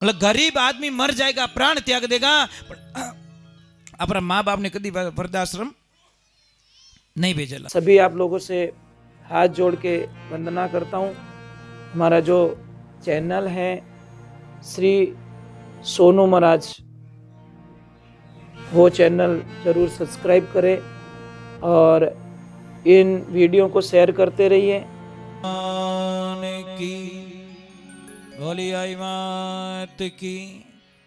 मतलब गरीब आदमी मर जाएगा, प्राण त्याग देगा, अपना माँ बाप ने कभी वृद्धाश्रम नहीं भेजेला। सभी आप लोगों से हाथ जोड़ के वंदना करता हूँ। हमारा जो चैनल है श्री सोनू महाराज, वो चैनल जरूर सब्सक्राइब करें और इन वीडियो को शेयर करते रहिए। बोली आई मात की,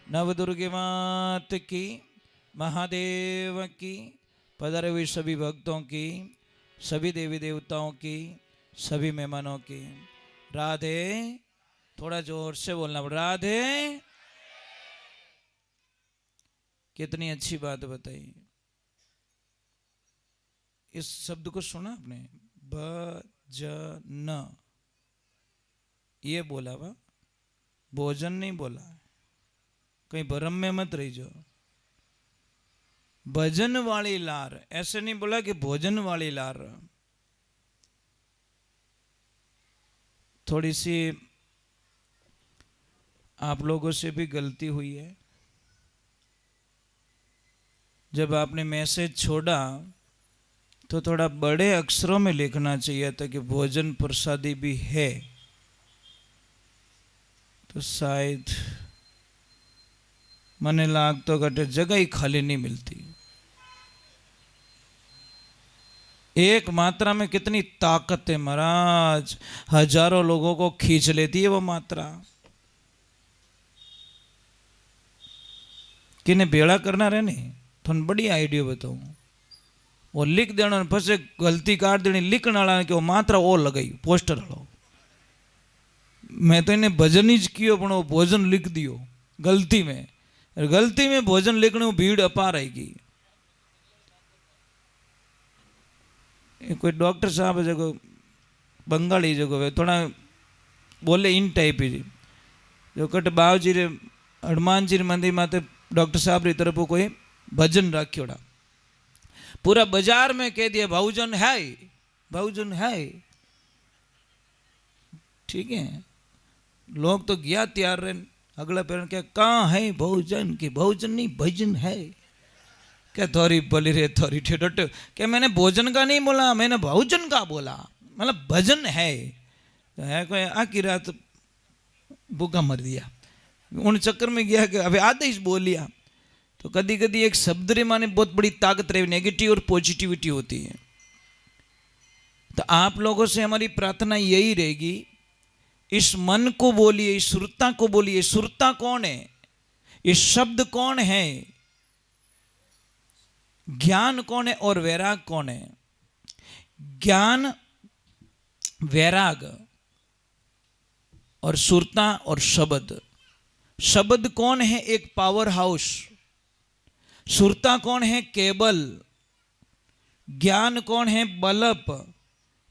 नवदुर्गे मात की, महादेव की, पधारे हुए सभी भक्तों की, सभी देवी देवताओं की, सभी मेहमानों की राधे। थोड़ा जोर से बोलना पड़ा, राधे। कितनी अच्छी बात बताई। इस शब्द को सुना आपने, भजन, ये बोला वा, भोजन नहीं बोला। कहीं भरम में मत रही जो। भजन वाली लार, ऐसे नहीं बोला कि भोजन वाली लार। थोड़ी सी आप लोगों से भी गलती हुई है। जब आपने मैसेज छोड़ा तो थोड़ा बड़े अक्षरों में लिखना चाहिए था कि भोजन प्रसादी भी है, तो शायद मने लाग तो घटे जगह ही खाली नहीं मिलती। एक मात्रा में कितनी ताकत है महाराज, हजारों लोगों को खींच लेती है वो मात्रा। किने बेड़ा करना रहे नहीं, थोड़ा बड़ी आइडिया बताऊं। वो लिख देना, फसे गलती काट देनी लिखने वाला कि वो मात्रा वो लगाई पोस्टर वालों। मैं तो इन्हें भजन ही कियो पण वो भोजन लिख दियो गलती में। गलती में भोजन लिखने में भीड़ अपार आएगी। कोई डॉक्टर साहब जगो बंगाली जगो थोड़ा बोले इन टाइप ही जो कट बावजी रे हनुमान जी मंदिर माते डॉक्टर साहब री तरफ कोई भजन राख्योड़ा, पूरा बाजार में कह दिया बहुजन है, बहुजन है। ठीक है, लोग तो गया तैयार रहे, अगला पेड़ क्या कहाँ है बहुजन, की बहुजन नहीं भजन है। क्या थोड़ी बोली रे थोड़ी ठेठ, क्या मैंने भोजन का नहीं बोला, मैंने बहुजन का बोला, मतलब भजन है। तो है कोई आखी रात भूखा मर दिया, उन चक्कर में गया कि अभी आदेश बोल लिया। तो कभी कभी एक शब्द रे माने बहुत बड़ी ताकत रही, नेगेटिव और पॉजिटिविटी होती है। तो आप लोगों से हमारी प्रार्थना यही रहेगी, इस मन को बोलिए, इस सुरता को बोलिए। सुरता कौन है, ये शब्द कौन है, ज्ञान कौन है और वैराग कौन है। ज्ञान, वैराग और सुरता और शब्द। शब्द कौन है, एक पावर हाउस। सुरता कौन है, केबल। ज्ञान कौन है, बल्ब।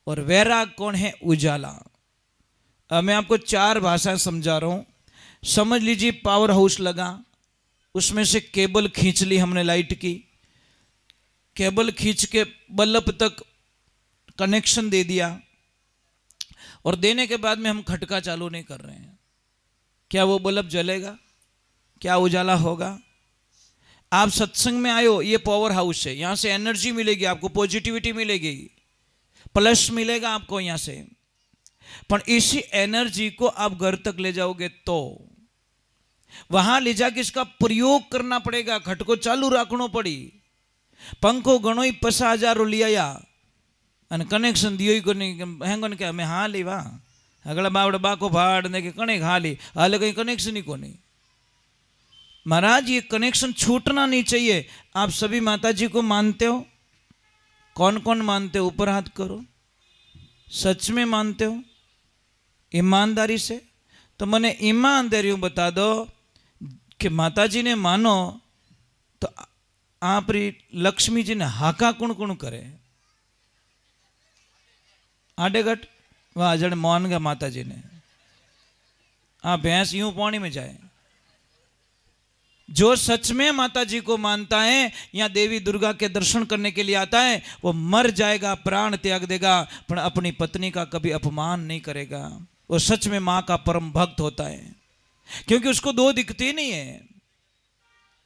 और वैराग कौन है, उजाला। अब मैं आपको चार भाषा समझा रहा हूं, समझ लीजिए। पावर हाउस लगा, उसमें से केबल खींच ली हमने लाइट की, केबल खींच के बल्ब तक कनेक्शन दे दिया, और देने के बाद में हम खटका चालू नहीं कर रहे हैं। क्या वो बल्ब जलेगा, क्या उजाला होगा। आप सत्संग में आए हो, ये पावर हाउस है, यहां से एनर्जी मिलेगी आपको, पॉजिटिविटी मिलेगी, प्लस मिलेगा आपको यहां से। पर इसी एनर्जी को आप घर तक ले जाओगे तो वहां ले जाके इसका प्रयोग करना पड़ेगा। खटको चालू रखना पड़ी, पंखो घणो ही 50,000 लिया અને કનેક્શન દિયો ઈ કોની હેંગોને કે અમે હા લેવા અગલા બાવડે બાકો ભાડ ને કે કણે હાલી હાલે कहीं कनेक्शन ही को नहीं। महाराज ये कनेक्शन छूटना नहीं चाहिए। आप सभी माता जी को मानते हो? कौन कौन मानते हो, ऊपर हाथ करो। सच में मानते हो, ईमानदारी से? तो मैंने ईमानदारी बता दो कि माता जी ने मानो तो आप लक्ष्मी जी ने हाका कौन कौन करे? आडेगट वाह जड़े मौन गया माता जी ने। हाँ, भैंस यूं पानी में जाए। जो सच में माता जी को मानता है या देवी दुर्गा के दर्शन करने के लिए आता है, वो मर जाएगा, प्राण त्याग देगा, पर अपनी पत्नी का कभी अपमान नहीं करेगा। वो सच में मां का परम भक्त होता है। क्योंकि उसको दो दिखती नहीं है,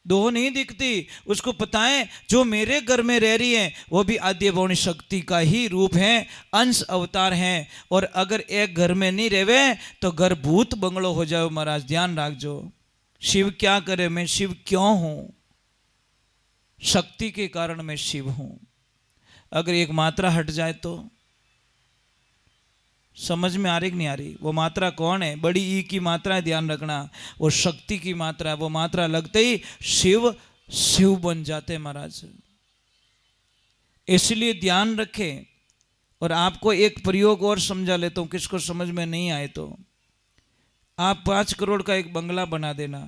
दो नहीं दिखती। उसको पता है जो मेरे घर में रह रही है वो भी आद्यभौणी शक्ति का ही रूप है, अंश अवतार है। और अगर एक घर में नहीं रहवे तो घर भूत बंगलो हो जाए। महाराज ध्यान रखजो, शिव क्या करे, मैं शिव क्यों हूं? शक्ति के कारण मैं शिव हूं। अगर एक मात्रा हट जाए तो समझ में आ रही कि नहीं आ रही? वो मात्रा कौन है? बड़ी ई की मात्रा है, ध्यान रखना, वो शक्ति की मात्रा है। वो मात्रा लगते ही शिव शिव बन जाते महाराज। इसलिए ध्यान रखें। और आपको एक प्रयोग और समझा लेता हूं, किसको समझ में नहीं आए तो आप 5 करोड़ का एक बंगला बना देना,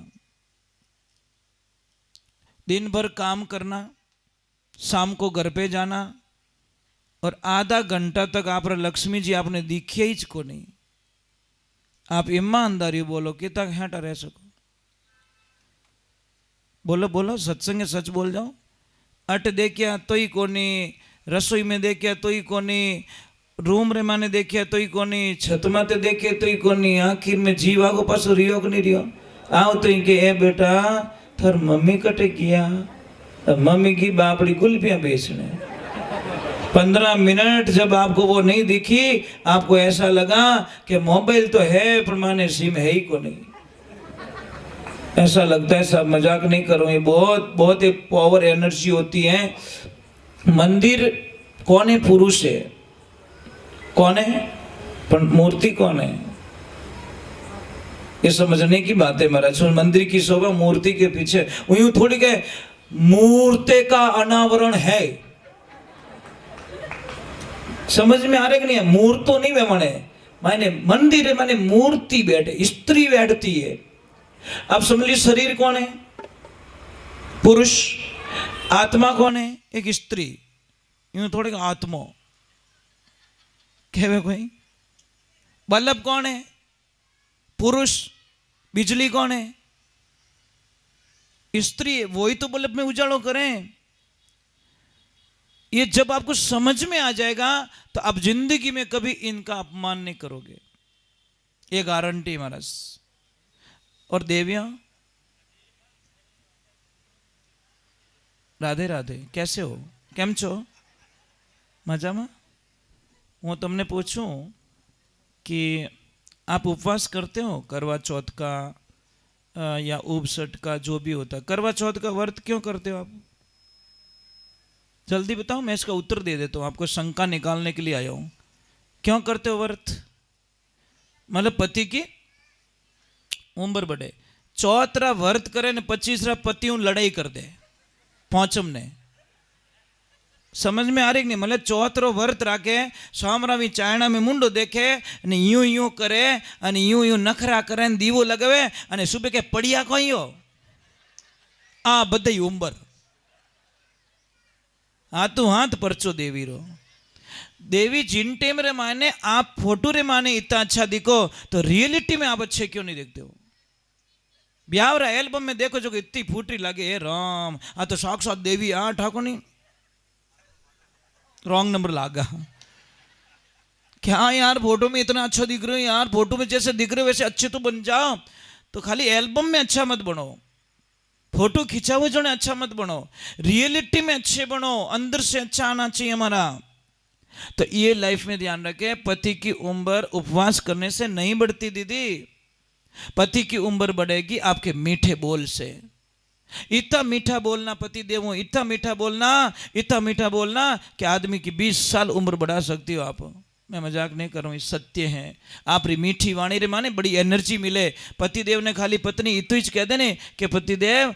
दिन भर काम करना, शाम को घर पे जाना, और आधा घंटा तक आप लक्ष्मी जी आपने दिखिए ही को नहीं। आप ईमानदारी बोलो कि तक हेटा रह सको। बोलो बोलो, सत्संग सच बोल जाओ। अट देखिया तो ही कोनी, रसोई में देखिया तो ही कोनी, रूम रे माने देखिया तो ही कोनी, छत माते देखे तो ही कोनी, आखिर में जीवा को पास रियो कि नहीं रियो। आओ तो ही के ए बेटा थर मम्मी कटे किया, मम्मी की बापड़ी कुल्फियां बेचने। 15 मिनट जब आपको वो नहीं दिखी, आपको ऐसा लगा कि मोबाइल तो है पर माने सिम है ही को नहीं। ऐसा लगता है, सब मजाक नहीं करो, ये बहुत बहुत एक पावर एनर्जी होती है। मंदिर कौन है? पुरुष है। कौन है? पर मूर्ति कौन है? ये समझने की बात है महाराज। मंदिर की शोभा मूर्ति के पीछे, यूं थोड़ी के मूर्ति का अनावरण है। समझ में आ रहा है कि नहीं? मूर्त तो नहीं माने मंदिर है, माने मूर्ति बैठे, स्त्री बैठती है। अब समझ ली, शरीर कौन है? पुरुष। आत्मा कौन है? एक स्त्री। यूं थोड़े आत्मा कहे कोई। बल्ब कौन है? पुरुष। बिजली कौन है? स्त्री है। वही तो बल्ब में उजालों करें। ये जब आपको समझ में आ जाएगा तो आप जिंदगी में कभी इनका अपमान नहीं करोगे, ये गारंटी महाराज। और देवियां, राधे राधे, कैसे हो? केम छो? मजा में? वो तुमने पूछूं कि आप उपवास करते हो करवा चौथ का या उपसट का, जो भी होता है। करवा चौथ का व्रत क्यों करते हो आप? जल्दी बताओ, मैं इसका उत्तर दे देता हूं। आपको शंका निकालने के लिए आया हूं। क्यों करते हो व्रत? मतलब पति की उम्र बढ़े। चौथरा व्रत करे ने 25रा पति लड़ाई कर दे पहुंचम ने। समझ में आ रही नहीं? मतलब चौथरो व्रत राखे, सामरावी चायना में मुंडो देखे ने यूं यूं करे अने यूं यूं नखरा करे, दीवो लगावे अने सुबह के पड़िया कोईयो आ बधाई उम्र हाथों हाथ परचो देवी रो। देवी जिन टेम रे माने आप फोटो रे माने इतना अच्छा दिखो, तो रियलिटी में आप अच्छे क्यों नहीं देखते हो? ब्यावरा एल्बम में देखो जो इतनी फूटी लगे, हे राम आ तो साक्षात देवी। आ ठाकुर नहीं, रॉन्ग नंबर लागा क्या यार? फोटो में इतना अच्छा दिख रहे हो यार, फोटो में जैसे दिख रहे हो वैसे अच्छे तो बन जाओ। तो खाली एल्बम में अच्छा मत बनो, फोटो खिंचा हुए जो अच्छा मत बनो, रियलिटी में अच्छे बनो, अंदर से अच्छा आना चाहिए हमारा। तो ये लाइफ में ध्यान रखे, पति की उम्र उपवास करने से नहीं बढ़ती दीदी। पति की उम्र बढ़ेगी आपके मीठे बोल से। इतना मीठा बोलना पति देवो, इतना मीठा बोलना, इतना मीठा बोलना कि आदमी की 20 साल उम्र बढ़ा सकती हो आप। मैं मजाक नहीं कर रहा हूँ, सत्य है। आप री मीठी वाणी रे माने बड़ी एनर्जी मिले। पतिदेव ने खाली पत्नी इतु ज कह देने कि पतिदेव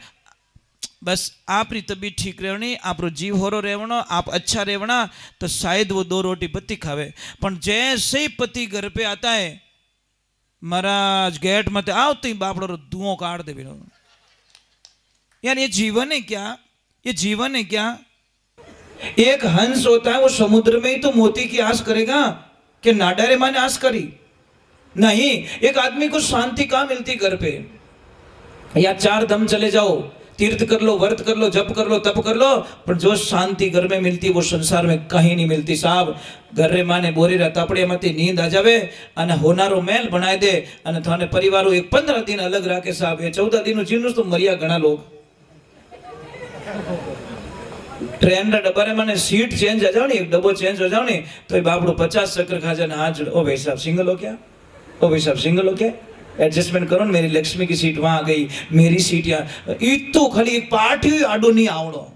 बस आप री तबीयत ठीक रहनी, आप रो जीव होरो रहवनो, आप अच्छा रहवना, तो शायद वो 2 रोटी पति खावे। पर जैसे ही पति घर पे आता है, महाराज गेट मत आओ तो बापड़ो रो धुओं काट दे। यार ये जीवन है क्या? ये जीवन है क्या? एक हंस होता है, वो समुद्र में ही तो मोती की आस करेगा कि नाडारे माने आस करी नहीं। एक आदमी को शांति कहां मिलती? घर पे। या 4 धाम चले जाओ, तीर्थ कर लो, व्रत कर लो, जप कर लो, तप कर लो, पर जो शांति घर में मिलती वो संसार में कहीं नहीं मिलती साहब। घरे माने बोरी रा तापड़े माथी नींद आ जावे अने होनारो मेल बनाई दे अने थाने परिवारो एक 15 दिन अलग राखे साहब। ये 14 दिन जीवन तो मरिया घना लोग। ट्रेन रा डब्बा रे माने सीट चेंज आ जाओ ने, एक डब्बो चेंज हो जाओ ने तो ये बापड़ो 50 चक्कर खा जाने हाथ जोड़, ओ भाई साहब सिंगल हो क्या, ओ भाई साहब सिंगल हो क्या, एडजस्टमेंट करो। मेरी लक्ष्मी की सीट वहां आ गई, मेरी सीट यहाँ, तो खाली एक पार्टी आडो नहीं आवड़ो।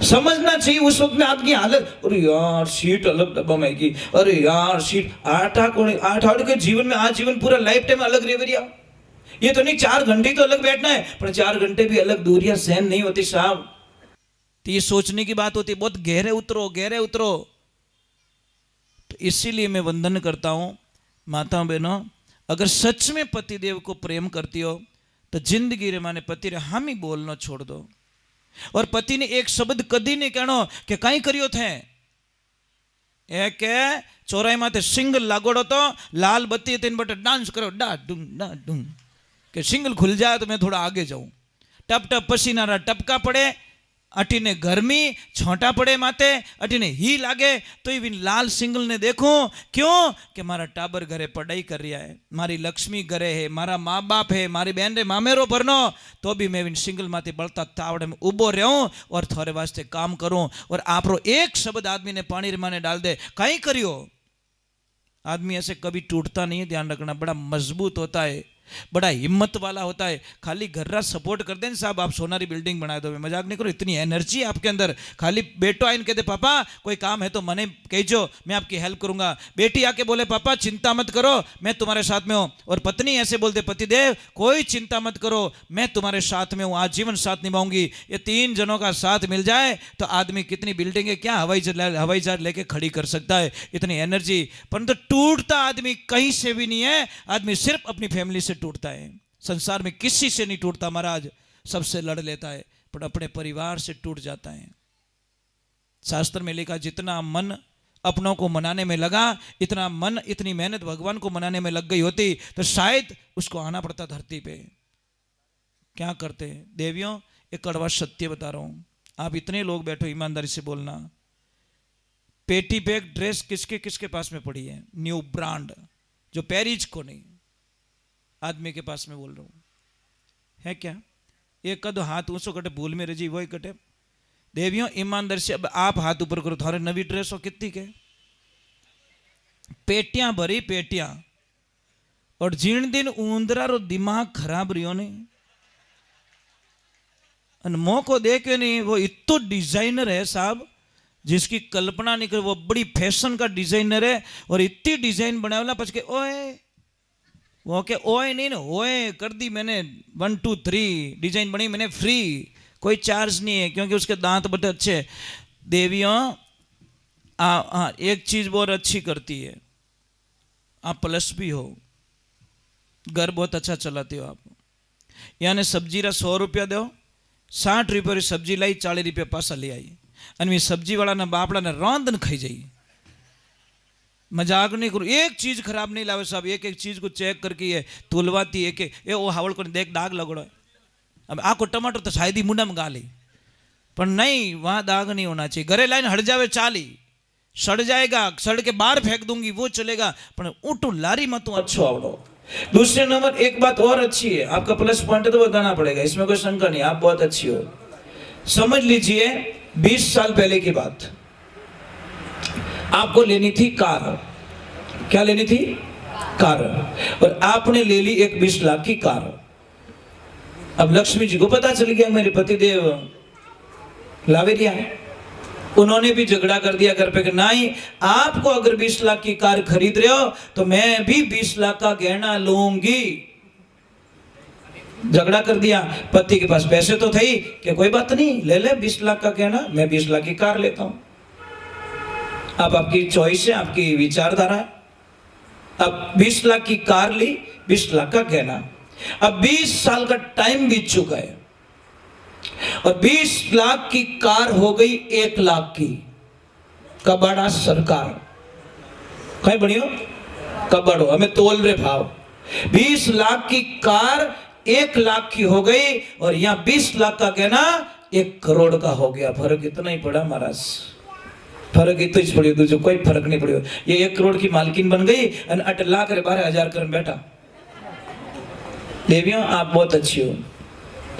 समझना चाहिए उस वक्त में आपकी हालत, अरे यार सीट अलग डब्बा में आएगी, अरे यार सीट 8 आठ के जीवन में आज जीवन पूरा लाइफ टाइम अलग रेवरिया। ये तो नहीं 4 घंटे तो अलग बैठना है, पर 4 घंटे भी अलग दूरियां सहन नहीं होती साहब। तो ये सोचने की बात होती है, बहुत गहरे उतरो, गहरे उतरो। तो इसीलिए मैं वंदन करता हूं माताओं बहनों, अगर सच में पतिदेव को प्रेम करती हो तो जिंदगी रे माने पति रे हामी बोलना छोड़ दो। और पति ने एक शब्द कदी नहीं कहनो कि कई करियो थे, ए के चौराई माथे सिंगल लागोड़ो तो लाल बत्ती तीन बटे डांस करो डा डूं के सिंगल खुल जाए तो मैं थोड़ा आगे जाऊं। टप टप पसीना रा टपका पड़े, अटीने गर्मी छोटा पड़े माते, अटीने ही लागे तो ये लाल सिंगल ने देखो क्यों कि मारा टाबर घरे पढ़ाई कर रहा है, मारी लक्ष्मी घरे है, मारा माँ बाप है, मारी बहन रे मामेरो भरनो, तो भी मैं सिंगल माते बलता तावड़े में उबो रहूं और थोड़े वास्ते काम करूं। और आपरो एक शब्द आदमी ने पानी माने डाल दे, कहीं करियो। आदमी ऐसे कभी टूटता नहीं है, ध्यान रखना, बड़ा मजबूत होता है, बड़ा हिम्मत वाला होता है। खाली घर्रा सपोर्ट कर दें साहब, आप सोनारी बिल्डिंग बना दो, मजाक नहीं करो, इतनी एनर्जी आपके अंदर। खाली बेटो आइन कहते पापा कोई काम है तो मने कहो, मैं आपकी हेल्प करूंगा। बेटी आके बोले पापा चिंता मत करो मैं तुम्हारे साथ में हूं। और पत्नी ऐसे बोलते पतिदेव कोई चिंता मत करो मैं तुम्हारे साथ में हूं, आज जीवन साथ निभाऊंगी। ये 3 जनों का साथ मिल जाए तो आदमी कितनी बिल्डिंगें क्या हवाई जहाज लेके खड़ी कर सकता है, इतनी एनर्जी। परंतु टूटता आदमी कहीं से भी नहीं है, आदमी सिर्फ अपनी फैमिली से टूटता है। संसार में किसी से नहीं टूटता महाराज, सबसे लड़ लेता है पर अपने परिवार से टूट जाता है। शास्त्र में लिखा जितना मन अपनों को मनाने में लगा, इतना मन इतनी मेहनत भगवान को मनाने में लग गई होती तो शायद उसको आना पड़ता धरती पे। क्या करते हैं देवियों, एक कड़वा सत्य बता रहा हूं, आप इतने लोग बैठो ईमानदारी से बोलना, पेटी बैग ड्रेस किसके किसके पास में पड़ी है, न्यू ब्रांड, जो पेरिज को नहीं, आदमी के पास में बोल रहा हूं, है क्या? एक कदो हाथ ऊंचो कटे भूल में रजी वही कटे। देवियों ईमानदार से अब आप हाथ ऊपर करो, थारे नवी ड्रेस हो कितनी के, पेटियां भरी पेटियां, और जीण दिन ऊंदरा रो दिमाग खराब रियो ने मौको देखे नहीं। वो इतो डिजाइनर है साहब जिसकी कल्पना नहीं कर, वो बड़ी फैशन का डिजाइनर है और इतनी डिजाइन बनाया पछ के ओए वो के ओए नहीं ना ओए कर दी मैंने, 1 2 3 डिजाइन बनी मैंने फ्री, कोई चार्ज नहीं है क्योंकि उसके दांत बड़े अच्छे। देवियों एक चीज बहुत अच्छी करती है, आप प्लस भी हो, घर बहुत अच्छा चलाते हो आप, यानी सब्जी रा 100 रुपया दो, 60 रुपये सब्जी लाई, 40 रुपया पासा ले आई, અને सब्जी वाला ना बापड़ा ने रोंदन खाई जाई। मजाक नहीं करो, एक चीज खराब नहीं लावे साहब, एक एक चीज को चेक करके ये तुलवाती है कि ये वो हावड़ को देख दाग लगड़ो है। अब आको टमाटर तो शायद ही मुंडा में गाली, पर नहीं वहां दाग नहीं होना चाहिए। घरे लाइन हट जावे चाली, सड़ जाएगा, सड़ के बाहर फेंक दूंगी वो चलेगा, पर ऊँटू लारी मत अच्छो आवड़ो। दूसरे नंबर एक बात और अच्छी है, आपका प्लस पॉइंट है तो बताना पड़ेगा, इसमें कोई शंका नहीं, आप बहुत अच्छी हो। समझ लीजिए 20 साल पहले की बात, आपको लेनी थी कार, क्या लेनी थी? कार, और आपने ले ली एक 20 लाख की कार। अब लक्ष्मी जी को पता चल गया मेरे पतिदेव लावेरिया है, उन्होंने भी झगड़ा कर दिया घर पे कि नहीं, आपको अगर 20 लाख की कार खरीद रहे हो तो मैं भी 20 लाख का गहना लूंगी। झगड़ा कर दिया, पति के पास पैसे तो थे कि कोई बात नहीं ले ले 20 लाख का गहना, मैं 20 लाख की कार लेता हूं। अब आपकी चॉइस है, आपकी विचारधारा है। अब 20 लाख की कार ली, 20 लाख का गहना। अब 20 साल का टाइम बीत चुका है और 20 लाख की कार हो गई 1 लाख की। कबाड़ा सरकार कहीं बनियो कबाड़ो, हमें तोल रहे भाव। 20 लाख की कार 1 लाख की हो गई और यहाँ 20 लाख का कहना 1 करोड़ का हो गया। फर्क इतना ही पड़ा महाराज, फर्क इतना ही पड़ियो, दूसरा कोई फर्क नहीं पड़ियो। ये 1 करोड़ की मालकिन बन गई और 8 लाख 12,000 कर बैठा। देवियों आप बहुत अच्छी हो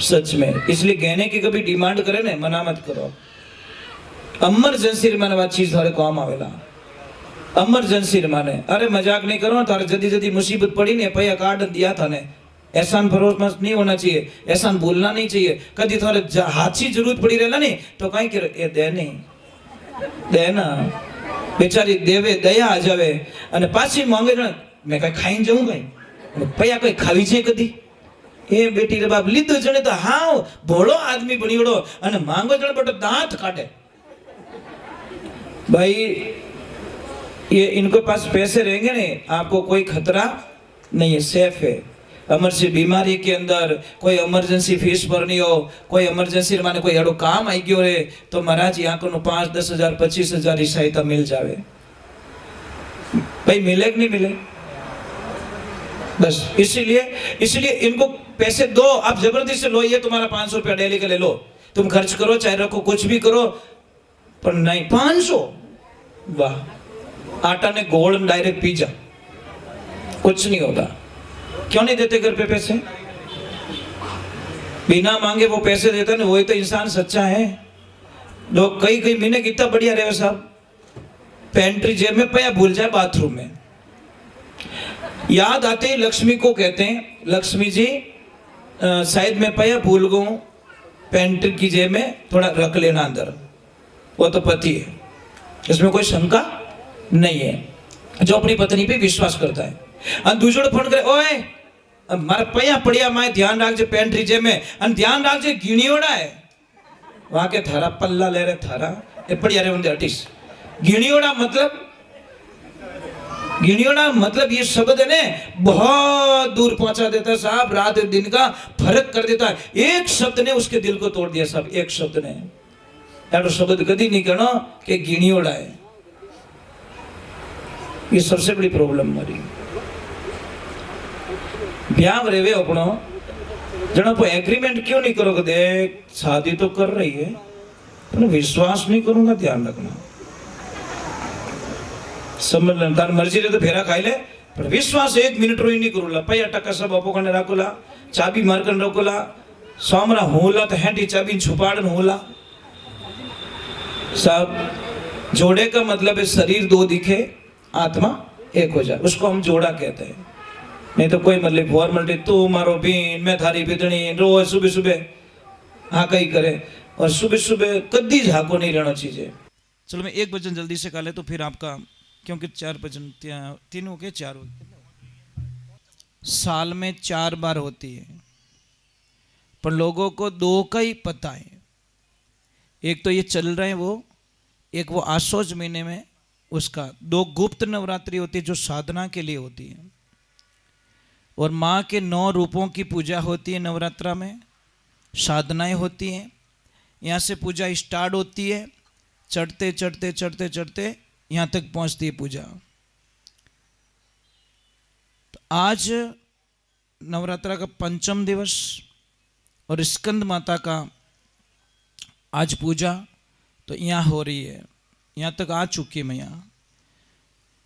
सच में, इसलिए गहने की कभी डिमांड करे ने मना मत करो। इमरजेंसी माने बात चीज थारे काम आवेला, इमरजेंसी माने। अरे मजाक नहीं करो, थारे जदी जदी मुसीबत पड़ी ने पैया कार्ड दिया था ने, एहसान फरोश नहीं होना चाहिए, एहसान भूलना नहीं चाहिए। कभी थारे हाथी जरूरत पड़ी रहेला नहीं तो कहीं के ए दे नहीं देना, बेचारी देवे दया आ जावे અને પાછી માંગે ને મેં કઈ ખાઈને જવું કઈ પૈયા કઈ ખાવી છે કદી એ બેટી રે બાપ લીધું જણે તો હાવ ભોળો આદમી બણીવડો અને માંગો જણે બટો દાંત કાઢે। भाई ये इनके पास पैसे रहेंगे ने आपको कोई खतरा नहीं है, सेफ है। इमरजेंसी बीमारी के अंदर कोई इमरजेंसी फीस भरनी हो, कोई इमरजेंसी माने कोई एडो काम आई गयो रे तो महाराज यहाँ को 5-10 हजार 25 हजार की सहायता मिल जावे। भाई मिले कि नहीं मिले? बस इसीलिए इनको पैसे दो, आप जबरदस्ती से लो, ये तुम्हारा 500 रुपया डेली का ले लो, तुम खर्च करो चाहे रखो कुछ भी करो, पर नहीं 500 वाह, आटा ने गोल डायरेक्ट पिज्जा, कुछ नहीं होगा। क्यों नहीं देते घर पे पैसे? बिना मांगे वो पैसे देता ना, वही तो इंसान सच्चा है। लोग कई महीने कितना बढ़िया रहे साहब, पेंट्री जेब में पया भूल जाए बाथरूम में, याद आते ही लक्ष्मी को कहते हैं लक्ष्मी जी शायद मैं पया भूल गऊं, पेंट्री की जेब में थोड़ा रख लेना अंदर, वो तो पति है, इसमें कोई शंका नहीं है, जो अपनी पत्नी पे विश्वास करता है। और दूसरे फोन करे ओए मारे पया पड़िया माए ध्यान रखजे पेंट्री जे में, और ध्यान रखजे गिणियोड़ा है वहां के थारा पल्ला ले रहे थारा ए पड़िया रे बंदे हटीस। गिणियोड़ा मतलब ये शब्द है ने बहुत दूर पहुंचा देता है साहब, रात और दिन का फर्क कर देता है। एक शब्द ने उसके दिल को तोड़ दिया साहब, एक शब्द ने। यार शब्द कभी नहीं कहना कि गिणियोड़ा है, ये सबसे बड़ी प्रॉब्लम हमारी। ब्याह रेवे अपनो जना को एग्रीमेंट क्यों नहीं करोगे, देख शादी तो कर रही है पर विश्वास नहीं करूंगा, ध्यान रखना, समझ लेना, तार मर्जी रहे तो फेरा खाई ले पर विश्वास 1 मिनट रोई नहीं करूला। पैया टका सब अपो कने राखोला, चाबी मारकन रखोला, सोमरा होला तो हैंडी चाबी छुपाड़न होला सब। जोड़े का मतलब है शरीर 2 दिखे आत्मा 1 हो जाए, उसको हम जोड़ा कहते हैं। नहीं तो कोई मतलब फॉर्मेलिटी, तू मारो बीन मैं थारी बिदणी, रोज सुबह सुबह हाँ कहीं करे, और सुबह सुबह कदी झाको नहीं रहना चाहिए। चलो मैं 1 भजन जल्दी से कर ले तो फिर आपका, क्योंकि 4 भजन 3 हो गए 4 हो गए, साल में 4 बार होती है, पर लोगों को 2 का ही पता है। एक तो ये चल रहे हैं वो, एक वो आसोज महीने में उसका 2 गुप्त नवरात्रि होती है जो साधना के लिए होती है, और माँ के 9 रूपों की पूजा होती है नवरात्रा में, साधनाएं होती हैं। यहाँ से पूजा स्टार्ट होती है, चढ़ते चढ़ते चढ़ते चढ़ते यहाँ तक पहुँचती है पूजा। तो आज नवरात्रा का 5म दिवस और स्कंद माता का आज पूजा तो यहाँ हो रही है, यहाँ तक आ चुकी है मैं। यहाँ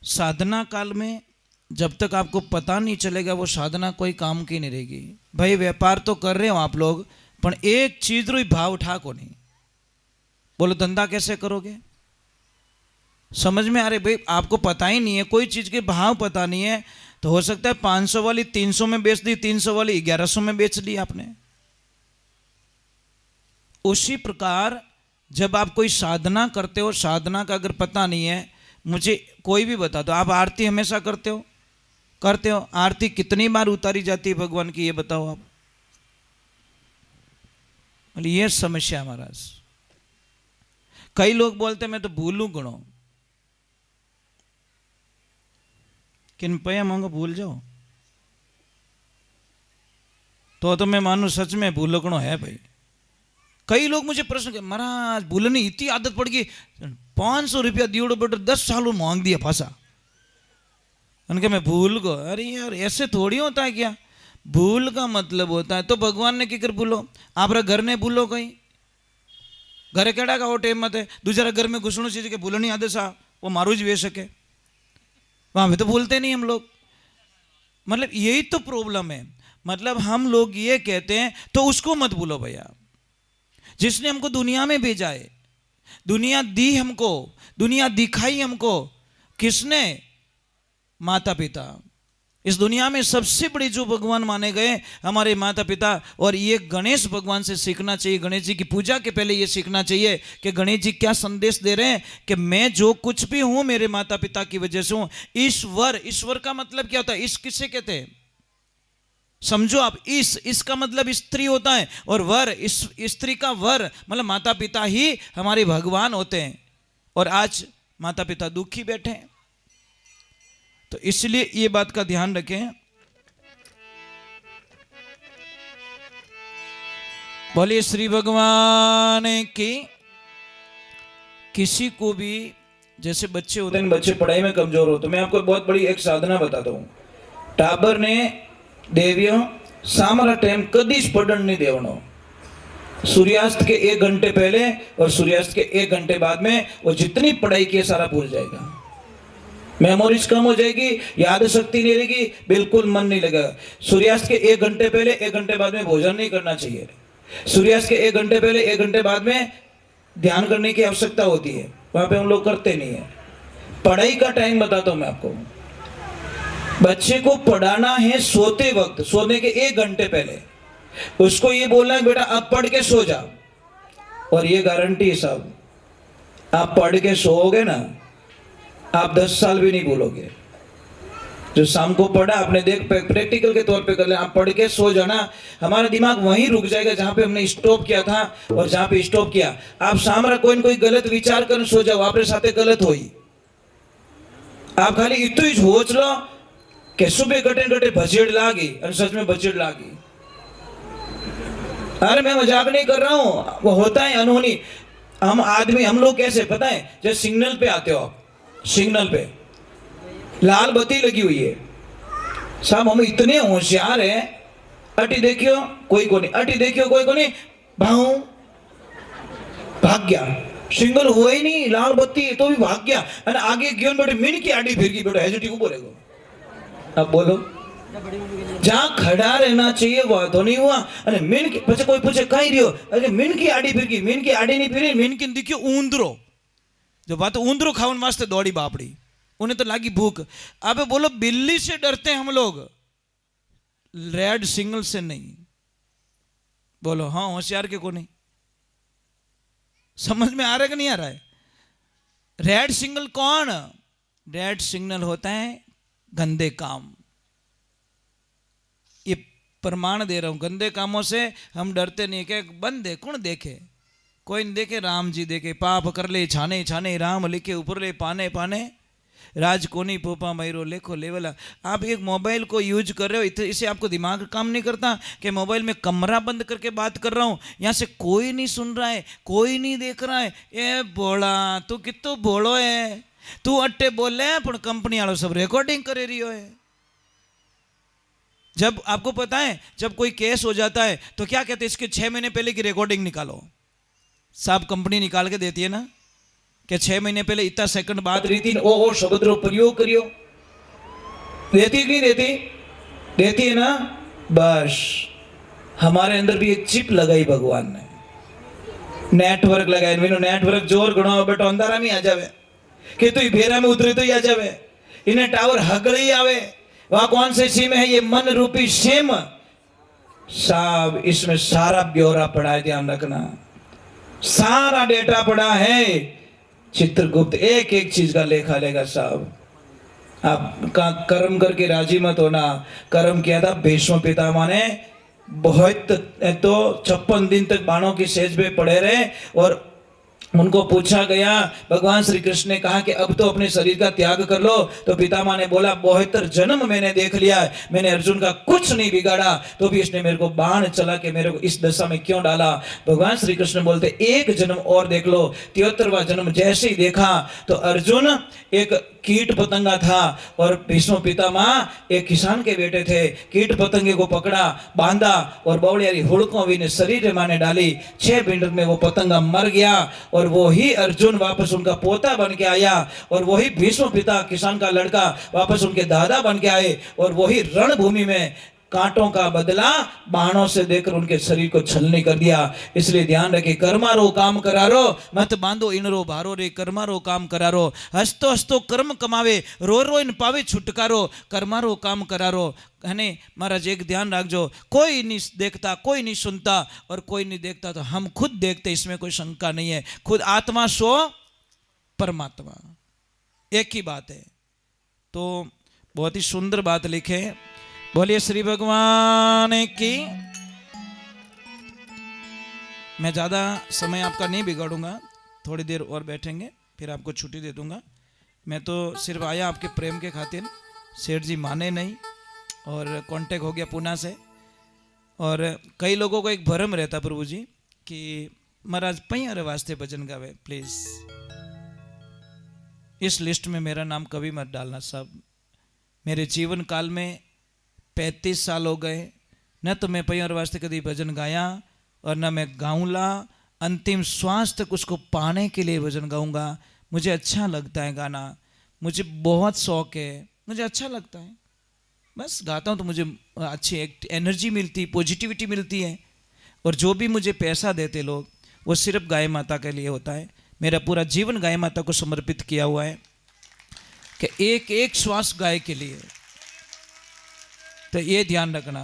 साधना काल में जब तक आपको पता नहीं चलेगा वो साधना कोई काम की नहीं रहेगी। भाई व्यापार तो कर रहे हो आप लोग, पर एक चीज रो भाव उठा को नहीं, बोलो धंधा कैसे करोगे? समझ में आ रहे? भाई आपको पता ही नहीं है, कोई चीज के भाव पता नहीं है, तो हो सकता है 500 वाली 300 में बेच दी, 300 वाली 1100 में बेच दी आपने। उसी प्रकार जब आप कोई साधना करते हो, साधना का अगर पता नहीं है, मुझे कोई भी बता दो, आप आरती हमेशा करते हो? आरती कितनी बार उतारी जाती है भगवान की, ये बताओ आप। ये समस्या महाराज। कई लोग बोलते मैं तो भूलूं गणो, किन पया मांगो भूल जाओ, तो मैं मानू सच में भूलो गणो है भाई। कई लोग मुझे प्रश्न कर, महाराज भूलने इतनी आदत पड़ गई, 500 रुपया दियोड़ो बेटो 10 सालों मांग दिया फांसा, उनके मैं भूल गो। अरे यार ऐसे थोड़ी होता है क्या? भूल का मतलब होता है तो भगवान ने किकर भूलो, आप घर ने भूलो कहीं घरे केड़ा का वो टेम मत है दूसरा घर में घुसणु चीज के भूलो नहीं आदे सा वो मारू जी वे सके वहां पे तो भूलते नहीं हम लोग। मतलब यही तो प्रॉब्लम है। मतलब हम लोग ये कहते हैं तो उसको मत भूलो भैया, जिसने हमको दुनिया में भेजा है, दुनिया दी हमको, दुनिया दिखाई हमको किसने? माता पिता। इस दुनिया में सबसे बड़े जो भगवान माने गए हमारे माता पिता। और ये गणेश भगवान से सीखना चाहिए, गणेश जी की पूजा के पहले ये सीखना चाहिए कि गणेश जी क्या संदेश दे रहे हैं कि मैं जो कुछ भी हूं मेरे माता पिता की वजह से हूं। ईश्वर, ईश्वर का मतलब क्या होता है? इस किससे कहते हैं? समझो आप, इसका मतलब स्त्री होता है और वर, इस स्त्री का वर मतलब माता पिता ही हमारे भगवान होते हैं। और आज माता पिता दुखी बैठे हैं, तो इसलिए ये बात का ध्यान रखें। बोलिए श्री भगवान की। किसी को भी जैसे बच्चे होते हैं, बच्चे पढ़ाई में कमजोर हो, तो मैं आपको बहुत बड़ी एक साधना बताता हूं। टाबर ने देवियों सामरा टाइम कदी पढ़न नहीं देवनो। सूर्यास्त के 1 घंटे पहले और सूर्यास्त के 1 घंटे बाद में वो जितनी पढ़ाई की सारा भूल जाएगा। मेमोरीज कम हो जाएगी, याद शक्ति नहीं रहेगी, बिल्कुल मन नहीं लगेगा। सूर्यास्त के 1 घंटे पहले 1 घंटे बाद में भोजन नहीं करना चाहिए। सूर्यास्त के 1 घंटे पहले 1 घंटे बाद में ध्यान करने की आवश्यकता होती है, वहां पे हम लोग करते नहीं है। पढ़ाई का टाइम बताता हूं मैं आपको। बच्चे को पढ़ाना है सोते वक्त, सोने के 1 घंटे पहले उसको ये बोलना है बेटा अब पढ़ के सो जा। और ये गारंटी है साहब, आप पढ़ के सोओगे ना, आप 10 साल भी नहीं भूलोगे। जो शाम को पढ़ा आपने, देख प्रैक्टिकल के तौर पे कर ले, आप पढ़ के सो जाना, हमारा दिमाग वहीं रुक जाएगा जहां पे हमने स्टॉप किया था। और जहां पे स्टॉप किया, आप सामरा कोई न कोई गलत विचार कर सो जाओ, आपरे साथे गलत होई। आप खाली इतु ही सोच लो कि सुबह घटे भजेड़ लागी, और सच में भजेड़ लागी। अरे मैं मजाक नहीं कर रहा हूं, वो होता है अनहोनी। हम आदमी, हम लोग कैसे पता है, जैसे सिग्नल पे आते हो आप, सिग्नल पे लाल बत्ती लगी हुई है साहब, हम इतने होशियार हैं, अटी देखियो कोई को नहीं, अटी देखियो कोई को नहीं, भाग गया। सिग्नल हुआ ही नहीं, लाल बत्ती तो भी भाग गया। और आगे गयो बेटे मिन की आड़ी फिर गई, बेटा हेजिटी को बोलेगा। अब बोलो, जहां खड़ा रहना चाहिए वह तो नहीं हुआ। अरे मिन की पछे कोई पूछे कहीं रियो, अरे मिन की आड़ी फिर गई, मिन की आड़ी नहीं फिरी, मिन की दिखियो ऊंदरो। जो बात ऊंदरो खावन वास्ते दौड़ी बापड़ी, उन्हें तो लागी भूख। अब बोलो बिल्ली से डरते हैं हम लोग, रेड सिग्नल से नहीं। बोलो हाँ होशियार के को नहीं? समझ में आ रहा है कि नहीं आ रहा है? रेड सिग्नल कौन? रेड सिग्नल होता है गंदे काम। ये प्रमाण दे रहा हूं, गंदे कामों से हम डरते नहीं। क्या बंद है, कौन देखे? कोई नहीं देखे, राम जी देखे। पाप कर ले छाने छाने, राम लिखे ऊपर ले पाने पाने, राज कोनी पोपा मैरो लेखो लेवला। आप एक मोबाइल को यूज कर रहे हो, इसे आपको दिमाग काम नहीं करता कि मोबाइल में कमरा बंद करके बात कर रहा हूं, यहां से कोई नहीं सुन रहा है, कोई नहीं देख रहा है। ए बोला तू कितो बोलो है, तू अट्टे बोले पर कंपनी वालों सब रिकॉर्डिंग करे रही है। जब आपको पता है जब कोई केस हो जाता है तो क्या कहते हैं, इसके 6 महीने पहले की रिकॉर्डिंग निकालो। साहब कंपनी निकाल के देती है ना कि 6 महीने पहले इतना सेकंड बात रही थी, ओ शब्द रो प्रयोग करियो। देती कि नहीं देती? देती है ना। बस हमारे अंदर भी एक चिप लगाई भगवान ने, नेटवर्क लगाए। मैंने नेटवर्क जोर गणो बेटो अंधारा में आ जावे, कि तू भेरा में उतरे तो ही आ जावे, इन्हें टावर हगड़े ही आवे। वहां कौन से सिम है? ये मन रूपी सिम साहब, इसमें सारा ब्यौरा पड़ा है, ध्यान रखना, सारा डेटा पड़ा है। चित्रगुप्त एक एक चीज का लेखा लेगा साहब। आप कर्म करके राजी मत होना। कर्म किया था भीष्म पितामह ने, बहुत तो 56 दिन तक बाणों की सेज पे पड़े रहे और उनको पूछा गया, भगवान श्री कृष्ण ने कहा कि अब तो अपने शरीर का त्याग कर लो। तो पितामह ने बोला 72 जन्म मैंने देख लिया है, मैंने अर्जुन का कुछ नहीं बिगाड़ा, तो भी इसने मेरे को बाण चला के मेरे को इस दशा में क्यों डाला। भगवान श्री कृष्ण बोलते 1 जन्म और देख लो। 73वां जन्म जैसे ही देखा तो अर्जुन एक कीट पतंगा था और भीष्म पितामह एक किसान के बेटे थे। कीट पतंगे को पकड़ा, बांधा और बौड़ियारी हुड़कों भी ने शरीर माने डाली। 6 मिनट में वो पतंगा मर गया और वो ही अर्जुन वापस उनका पोता बन के आया और वही भीष्म पिता किसान का लड़का वापस उनके दादा बन के आए और वही रणभूमि में कांटों का बदला बाणों से देकर उनके शरीर को छलनी कर दिया। इसलिए ध्यान रखे, कर्मारो काम करारो मत बांधो इनरो भारो रे, कर्मारो काम करारो। हंसतो हंसतो कर्म कमावे, रो रो इन पावे छुटकारो, कर्मारो काम करारो। है महाराज एक ध्यान रखो, कोई नहीं देखता, कोई नहीं सुनता और कोई नहीं देखता तो हम खुद देखते, इसमें कोई शंका नहीं है। खुद आत्मा सो परमात्मा, एक ही बात है। तो बहुत ही सुंदर बात लिखे। बोलिए श्री भगवान की। मैं ज़्यादा समय आपका नहीं बिगाड़ूंगा, थोड़ी देर और बैठेंगे फिर आपको छुट्टी दे दूंगा। मैं तो सिर्फ आया आपके प्रेम के खातिर, सेठ जी माने नहीं और कांटेक्ट हो गया पुणे से। और कई लोगों को एक भ्रम रहता प्रभु जी कि महाराज पैयारे वास्ते भजन गावे, प्लीज़ इस लिस्ट में मेरा नाम कभी मत डालना। सब मेरे जीवन काल में 35 साल हो गए, न तो मैं पैयार वास्ते कभी भजन गाया और न मैं गाऊंगा। अंतिम श्वास तक उसको पाने के लिए भजन गाऊंगा। मुझे अच्छा लगता है गाना, मुझे बहुत शौक है, मुझे अच्छा लगता है, बस गाता हूँ तो मुझे अच्छी एक एनर्जी मिलती, पॉजिटिविटी मिलती है। और जो भी मुझे पैसा देते लोग वो सिर्फ गाय माता के लिए होता है। मेरा पूरा जीवन गाय माता को समर्पित किया हुआ है कि एक एक श्वास गाय के लिए। तो ये ध्यान रखना,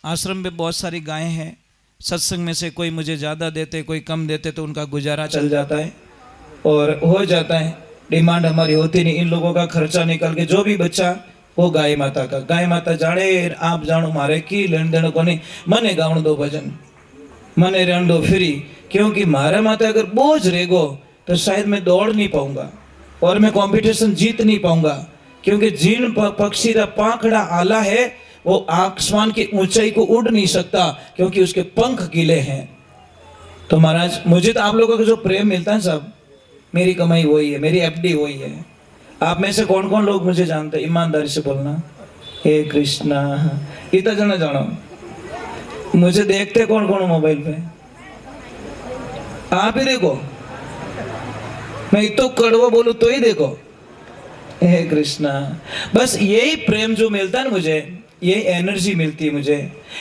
आश्रम में बहुत सारी गायें हैं, सत्संग में से कोई मुझे ज़्यादा देते कोई कम देते तो उनका गुजारा चल जाता है और हो जाता है। डिमांड हमारी होती नहीं, इन लोगों का खर्चा निकल के जो भी बच्चा वो गाय माता का। गाय माता जाने आप जानो मारे की लेन देन को नहीं। मने गाउन दो भजन, मने रहन दो फ्री, क्योंकि मारे माता अगर बोझ रहेगो तो शायद मैं दौड़ नहीं पाऊंगा और मैं कंपटीशन जीत नहीं पाऊंगा। क्योंकि जिन पक्षी का पाखड़ा आला है वो आसमान की ऊंचाई को उड़ नहीं सकता क्योंकि उसके पंख गीले हैं। तो महाराज मुझे तो आप लोगों का जो प्रेम मिलता है सब मेरी कमाई वही है, मेरी एफडी वही है। आप में से कौन कौन लोग मुझे जानते हैं? ईमानदारी से बोलना। हे कृष्णा, इतना जना जानो। मुझे देखते कौन कौन मोबाइल पे? आप ही देखो, मैं इतो कड़वा बोलूं तो ही देखो। हे कृष्णा, बस यही प्रेम जो मिलता है ना मुझे, यही एनर्जी मिलती है मुझे,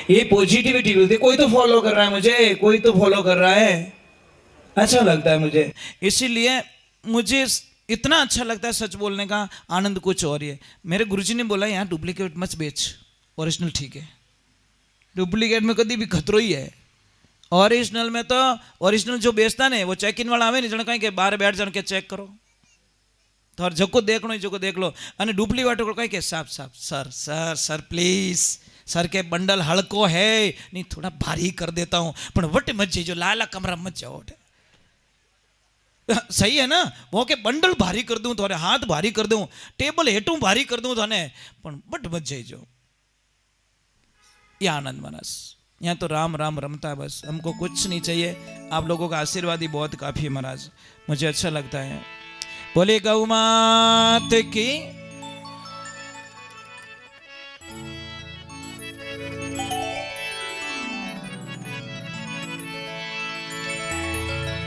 यही पॉजिटिविटी मिलती है। कोई तो फॉलो कर रहा है मुझे, कोई तो फॉलो कर रहा है, अच्छा लगता है मुझे। इसीलिए मुझे इतना अच्छा लगता है सच बोलने का आनंद कुछ और ही है। मेरे गुरुजी ने बोला यहाँ डुप्लीकेट मत बेच, ओरिजिनल ठीक है। डुप्लीकेट में कभी भी खतरो ही है। ओरिजिनल में तो ओरिजिनल जो बेचता ने वो चेक इन वाला आवे नहीं, जण कहीं के बाहर बैठ जान के चेक करो तो जको देखनो जको देख लो। अने डुप्लीकेट को कहीं के साफ साफ sir sir sir please sir के बंडल हल्को है नहीं, थोड़ा भारी कर देता हूँ पर वट मत जाइए, लाला कमरा मत जाओ। सही है ना, वो के बंडल भारी कर दूं थोड़े, हाथ भारी कर दूं, टेबल हेठू भारी कर दूं थाने, पण बट मत जाइए। ये आनंद मनस, यहाँ तो राम राम रमता है बस, हमको कुछ नहीं चाहिए। आप लोगों का आशीर्वाद ही बहुत काफी है महाराज, मुझे अच्छा लगता है। बोले गौ मात की।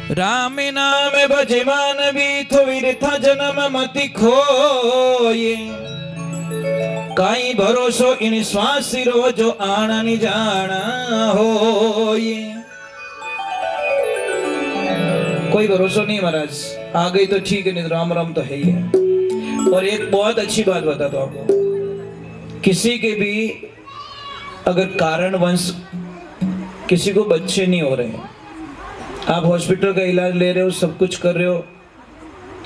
राम नाम भजमान भी थोड़ी था जन्म मति खोए, काई भरोसो इन श्वास रो जो आना नहीं जाना हो। कोई भरोसा नहीं महाराज, आ गई तो ठीक है, नहीं राम राम तो है ही है। और एक बहुत अच्छी बात बताता हूं आपको, किसी के भी अगर कारणवश किसी को बच्चे नहीं हो रहे हैं, आप हॉस्पिटल का इलाज ले रहे हो, सब कुछ कर रहे हो,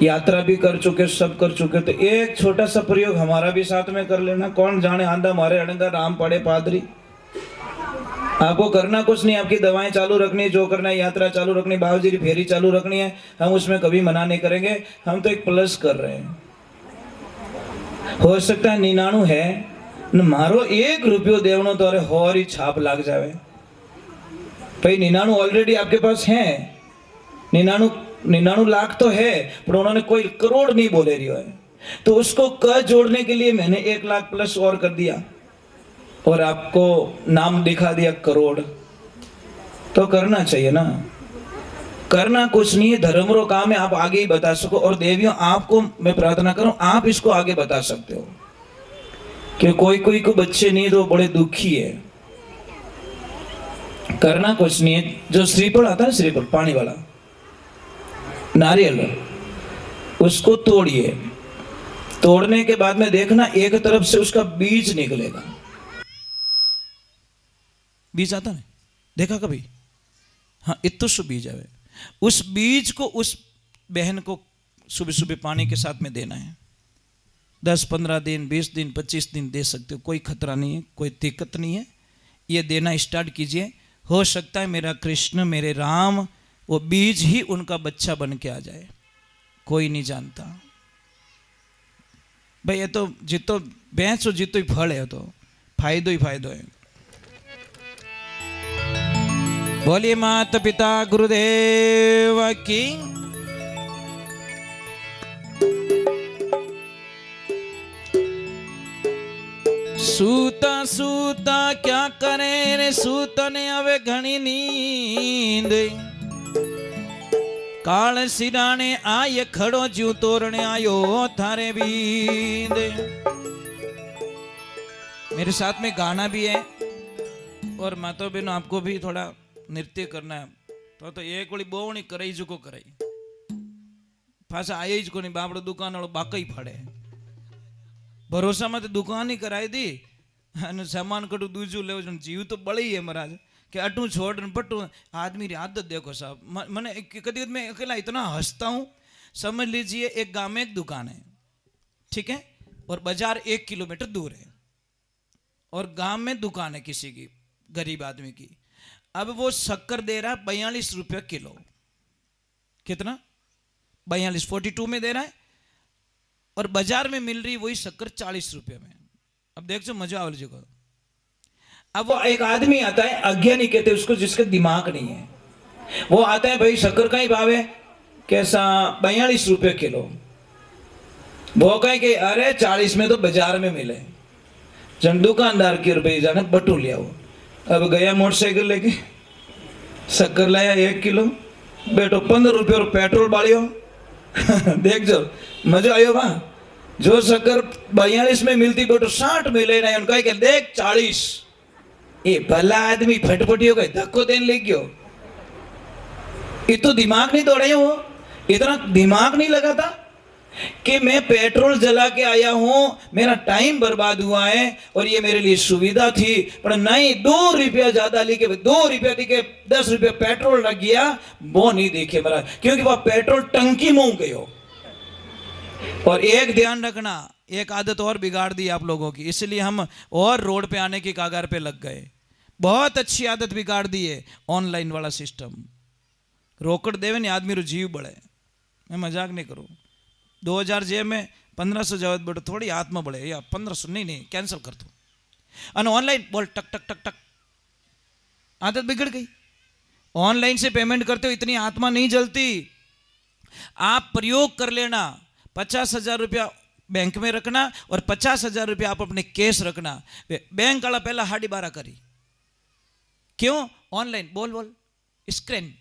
यात्रा भी कर चुके, सब कर चुके, तो एक छोटा सा प्रयोग हमारा भी साथ में कर लेना। कौन जाने आंधा मारे अड़ंगा राम पड़े पादरी। आपको करना कुछ नहीं, आपकी दवाएं चालू रखनी है, जो करना है, यात्रा चालू रखनी, बाबूजी की फेरी चालू रखनी है, हम उसमें कभी मना नहीं करेंगे। हम तो एक प्लस कर रहे हैं। हो सकता है 99 है न मारो 1 रुपयो देवनो तो अरे होरी छाप लाग जावे भाई। 99 ऑलरेडी आपके पास है, 99 लाख तो है, पर उन्होंने कोई करोड़ नहीं बोले रही है। तो उसको क जोड़ने के लिए मैंने 1 लाख प्लस और कर दिया और आपको नाम दिखा दिया करोड़। तो करना चाहिए ना, करना कुछ नहीं है, धर्म रो काम है, आप आगे ही बता सको। और देवियों आपको मैं प्रार्थना करूं आप इसको आगे बता सकते हो, कि कोई कोई को बच्चे नहीं तो बड़े दुखी है। करना कुछ नहीं है, जो श्रीफल आता है, श्रीफल पानी वाला नारियल, उसको तोड़िए, तोड़ने के बाद में देखना एक तरफ से उसका बीज निकलेगा। बीज आता है, देखा कभी? हाँ, इतना सु बीज आवे। उस बीज को उस बहन को सुबह सुबह पानी के साथ में देना है। 10-15 दिन, 20 दिन, 25 दिन दे सकते हो, कोई खतरा नहीं है, कोई दिक्कत नहीं है। ये देना स्टार्ट कीजिए, हो सकता है मेरा कृष्ण, मेरे राम, वो बीज ही उनका बच्चा बन के आ जाए, कोई नहीं जानता भाई। ये तो जितो भैंस हो जितो ही फल है, तो फायदो ही फायदो है। बोलिए माता पिता गुरुदेव की। सूता सूता क्या करे रे सूता ने आवे घनी नींद, काल सिराने आये खड़ो ज्यू तोरने आयो थारे बींद। मेरे साथ में गाना भी है और माता बहनों आपको भी थोड़ा नृत्य करना है, तो एक वળી बोवणी कराई जुको कराई पाछा आए ज कोनी बापड़ो दुकान वाળો बाकई फाड़े। भरोसा में तो दुकान ही कराई दी અને सामान कटू दूजू ले जीव तो बड़ी है महाराज कि अटू छोड़ पटू। आदमी की आदत देखो साहब, मैंने कभी मैं अकेला इतना हंसता हूँ। समझ लीजिए एक गांव में एक दुकान है, ठीक है, और बाजार 1 किलोमीटर दूर है, और गांव में दुकान है किसी की गरीब आदमी की। अब वो शक्कर दे रहा है 42 रुपये किलो। कितना? 42, 42 में दे रहा है, और बाजार में मिल रही वही शक्कर 40 रुपये में। अब देखो मजा आ जगह। अब वो एक आदमी आता है, अज्ञानी कहते हैं उसको, जिसका दिमाग नहीं है, वो आता है भाई शक्कर का ही भाव है कैसा 42 रुपये किलो। वो कहे कि अरे 40 में तो बाजार में मिले। जन दुकानदार के रुपये जाने बटू लिया वो। अब गया मोटरसाइकिल लेके, शक्कर लाया 1 किलो, बेटो 15 रुपये और पेट्रोल बालियो। देख जो मजा आयो वहां। जो शक्कर 42 में मिलती बेटो 60 में ले रहे, उनका कि देख 40। ये भला आदमी फटफटियो का धक्को देने लग गयो। ये तो दिमाग नहीं दौड़े, वो इतना दिमाग नहीं लगा था कि मैं पेट्रोल जला के आया हूं, मेरा टाइम बर्बाद हुआ है और ये मेरे लिए सुविधा थी। पर नहीं, 2 रुपया ज्यादा लेके 2 रुपया देके 10 रुपया पेट्रोल लग गया, वो नहीं देखे महाराज, क्योंकि वह पेट्रोल टंकी मुंह गयो। और एक ध्यान रखना, एक आदत और बिगाड़ दी आप लोगों की, इसलिए हम और रोड पे आने की कागार पे लग गए। बहुत अच्छी आदत बिगाड़ दी है ऑनलाइन वाला सिस्टम। रोकड़ देवे ने आदमी रो जीव बढ़े, मैं मजाक नहीं करूँ। 2000 जेब में 1500 जावत बेटो थोड़ी हाथ में बढ़े, या 1500 नहीं कैंसिल कर दो। और ऑनलाइन बोल टक टक टक टक, आदत बिगड़ गई। ऑनलाइन से पेमेंट करते हो इतनी आत्मा नहीं जलती। आप प्रयोग कर लेना, 50,000 रुपया बैंक में रखना और 50,000 रुपया आप अपने कैश रखना। बैंक वाला पहला 12.5 करी, क्यों? ऑनलाइन बोल बोल स्क्रीन,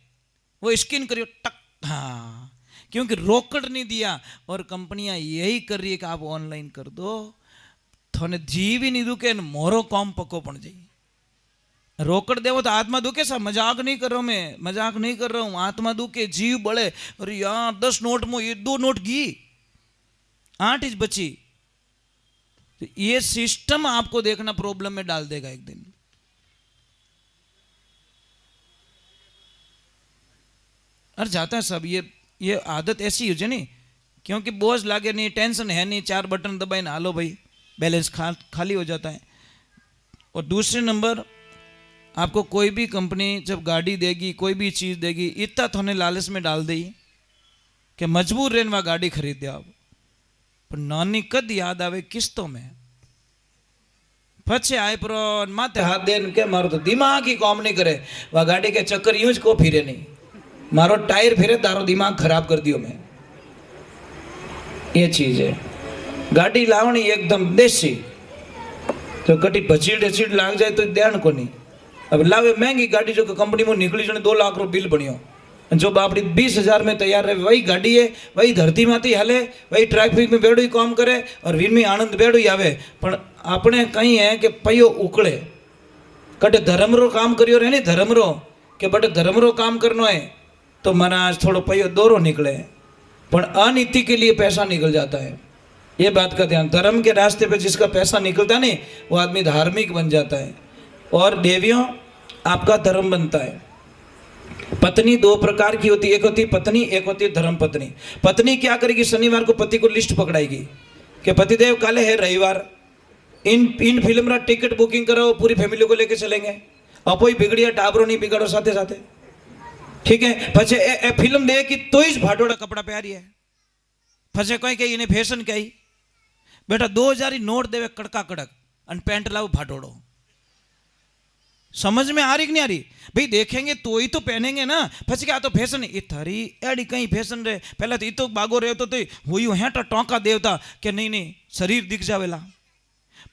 वो स्कैन करियो टक, हाँ, क्योंकि रोकड़ नहीं दिया। और कंपनियां यही कर रही है कि आप ऑनलाइन कर दो, थोने जीव ही नहीं दुखे, मोरो कॉम पको पड़ जाए। रोकड़ देवो तो आत्मा दुखे सा, मजाक नहीं कर रहा हूं मैं, मजाक नहीं कर रहा हूं। आत्मा दुखे, जीव बड़े। अरे यार 10 नोट में ये 2 नोट गी, 8 ही बची। तो ये सिस्टम आपको देखना प्रॉब्लम में डाल देगा एक दिन। अरे जाता है सब, ये आदत ऐसी हो जाए नहीं, क्योंकि बोझ लागे नहीं, टेंशन है नहीं, 4 बटन दबाए ना हालो भाई, बैलेंस खाली हो जाता है। और दूसरे नंबर, आपको कोई भी कंपनी जब गाड़ी देगी, कोई भी चीज़ देगी, इतना थोने लालच में डाल दी कि मजबूर रहने वह गाड़ी खरीद दे आप। पर नानी कद याद आवे किस्तों में, पछे आए पर माथे हाथ दे के मारो तो दिमाग ही काम नहीं करे। वह गाड़ी के चक्कर यूं को फिरे नहीं, मारो टायर फिरे तारो दिमाग खराब कर दियो मैं। ये चीज है। गाड़ी लावनी एकदम देसी, तो कटी भचीड़ ढचीड़ लाग जाए तो ध्यान को नहीं। अब लावे महंगी गाड़ी जो कंपनी में निकली जो 2 लाख रो बिल बनियो, जो बापड़ी 20,000 में तैयार रहे, वही गाड़ी है, वही धरती माथी हले, वही ट्रैफिक में बेड़ो ही काम करे और वीर में आनंद बेड़ो ही आवे। पण आपने कहीं है कि पयो उकड़े कटे धर्म रो काम करियो रहे नहीं, धर्म रो के बटे धर्म रो काम करनो है तो महाराज थोड़ो पयो दोरो निकले, पण अनीति के लिए पैसा निकल जाता है। ये बात का ध्यान, धर्म के रास्ते पे जिसका पैसा निकलता नहीं वो आदमी धार्मिक बन जाता है। और देवियों आपका धर्म बनता है। पत्नी 2 प्रकार की होती है, एक होती है पत्नी, एक होती है धर्म पत्नी। पत्नी क्या करेगी, शनिवार को पति को लिस्ट पकड़ाएगी कि पतिदेव काले है रविवार, इन फिल्म रा टिकट बुकिंग करो, पूरी फैमिली को लेके चलेंगे, अपोई बिगड़िया टाबरो नहीं बिगाड़ो साथे साथे, ठीक है। पछे ए फिल्म दे कि तो ही भाटोड़ा कपड़ा पहरी है, पछे कोई कही इन्हें फैशन कही बेटा 2000 ही नोट देवे कड़का कड़क और पैंट लाओ भाटोड़ो। समझ में आ रही कि नहीं आ रही भाई? देखेंगे तो ही तो पहनेंगे ना, પછી क्या तो फैशन ये थारी एडी कहीं फैशन रे, पहले तो ये तो बागो रहे तो हुई हेटा टोंका देवता के नहीं नहीं शरीर दिख जावेला,